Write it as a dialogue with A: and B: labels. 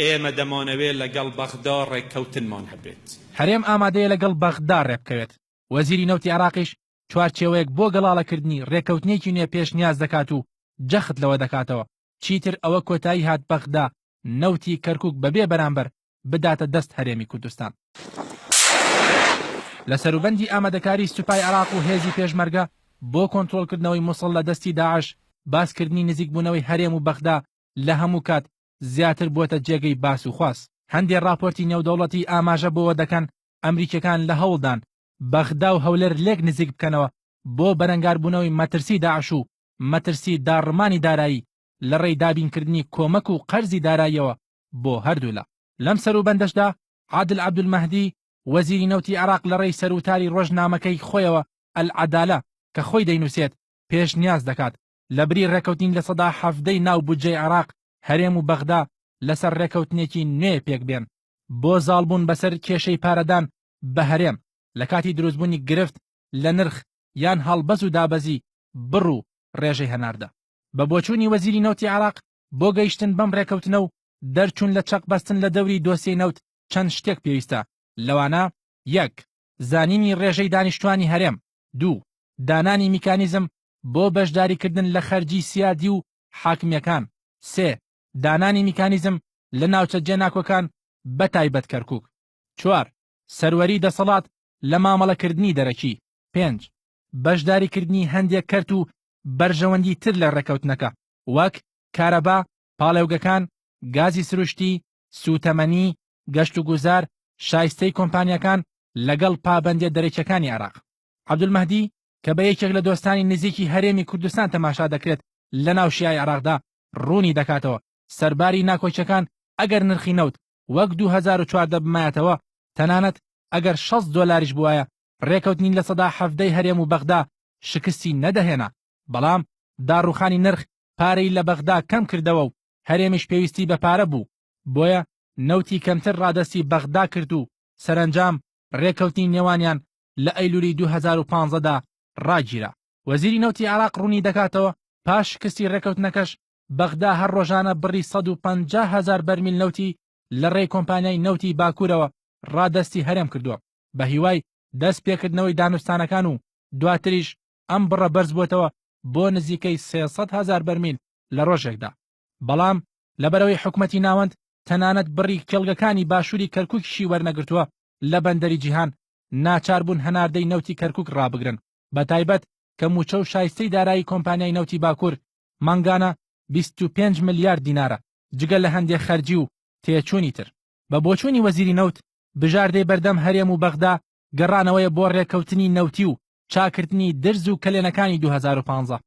A: ئێمە دەمانەوێت لەگەڵ بەغدا ڕێککەوتنمان هەبێت.
B: هەرێم ئامادەیە لەگەڵ بەغدا ڕێبکەوێت. وەزیری نەوتی عێراقیش چوارچێوەیەک بۆ گەڵاڵەکردنی ڕێککەوتنێکی نوێ پێشنیاز دەکات و جەخت لەوە دەکاتەوە چیتر ئەوە کۆتایی هات بەغدا نەوتی کەرکووک بەبێ بەرامبەر بداتە دەست هەرێمی کوردستان. لە سەروبەندی ئامادەکاری سوپای عێراق و هێزی پێشمەرگە بۆ کۆنتڕۆڵکردنەوەی مووسڵ لە دەستی داعش باسکردنی نزیکبوونەوەی هەرێم و بەغدا لە هەموو کات زیاتر بووەتە جێگەی باس و خواست. هەندێک راپۆرتی نێودەوڵەتی ئاماژە بۆوە دەکەن ئەمریکەکان لە هەوڵدان بەغدا و هەولێر لێک نزیک بکەنەوە بۆ بەرەنگاربوونەوەی مەترسی داعش و مەترسی داڕمانی دارایی لە ڕێی دابینکردنی کۆمەک و قەرزی داراییەوە بۆ هەردوولا. لەم سەروبەندەشدا عادل عەبدولمەهدی وەزیری نەوتی عێراق لە ڕێی سەرۆتاری ڕۆژنامەکەی خۆیەوە ئەلعەدالە کە خۆی دەینووسێت پێشنیاز دەکات لە بری ڕێکەوتین لە سەدا 17 ناو بودجەی عێراق هەرێم و بەغدا لەسەر ڕێکەوتنێکی نوێ پێک بێن بۆ زاڵبوون بەسەر کێشەی پارەدان بە هەرێم لە کاتی دروستبوونی گرفت لە نرخ یان هەڵبەز و دابەزی بڕ و ڕێژەی هەناردە. بە بۆچوونی وەزیری نەوتی عێراق بۆ گەیشتن بەم ڕێکەوتنە و دەرچوون لە چەق بەستن لە دەوری دۆسیەی نەوت چەند شتێک پێویستە. لەوانە: 1. زانینی ڕێژەی دانیشتوانی هەرێم. 2. دانانی میکانیزم بۆ بەشداریکردن لە خەرجی سیادی و حاکمیەکان. 3. دانانی میکانیزم لە ناوچە جێناکۆکان بە تایبەت کەرکووک. 4. سەروەری دەسەڵات لە مامەڵەکردنی دەرەکی. 5. بەشداریکردنی هەندێک کەرت و بەرژەوەندی تر لە ڕێکەوتنەکە وەک کارەبا، پاڵێوگەکان، گازی سروشتی، سوتەمەنی، گەشت و گوزار، شایستەی کۆمپانیەکان لەگەڵ پابەندیە دەرەکیەکانی عێراق. عەبدولمەهدی کە بە یەکێک لە دۆستانی نزیکی هەرێمی کوردستان تەماشا دەکرێت لە ناو شیای عێراقدا ڕوونی دەکاتەوە سەرباری ناکۆچەکان ئەگەر نرخی نەوت وەک 2014 بمایەتەوە تەنانەت ئەگەر $60 بووایە ڕێکەوتنین لە سەدا 17 هەرێم و بەغدا شکستی نەدەهێنا. بەڵام داڕوخانی نرخ پارەی لە بەغدا کەم کردەوە و هەرێمیش پێویستی بە پارە بوو بۆیە نەوتی کەمتر ڕادەستی بەغدا کرد و سەرنجام ڕێکەوتنی نێوانیان لە ئەیلولی 2015دا ڕاگیرا. وەزیری نەوتی عێراق ڕوونی دەکاتەوە پاش شکستی ڕێکەوتنەکەش بەغدا هەر ڕۆژانە بڕی 150,000 بەرمیل نەوتی لە ڕێی کۆمپانیای نەوتی باکوورەوە ڕادەستی هەرێم کردووە بە هیوای دەست پێکردنەوەی دانوستانەکان و دواتریش ئەم بڕە بەرز بووەتەوە بۆ نزیکەی 300,000 بەرمیل لە ڕۆژێکدا. بەڵام لەبەرەوەی حکومەتی ناوەند تەنانەت بڕی کێڵگەکانی باشووری کەرکووکیشی وەرنەگرتووە لە بەندەری جیهان ناچار بوون هەناردەی نەوتی کەرکووک ڕابگرن بە تایبەت کە موچە و شایستەی دارایی کۆمپانیای نەوتی باکوور مانگانە 25 ملیارد دینارە جگە لە هەندێک خەرجی و تێچوونی تر. بە بۆچوونی وەزیری نەوت بژاردەی بەردەم هەرێم و بەغدا گەڕانەوەیە بۆ ڕێکەوتنی نەوتی و چاکردنی درز و کلێنەکانی 2015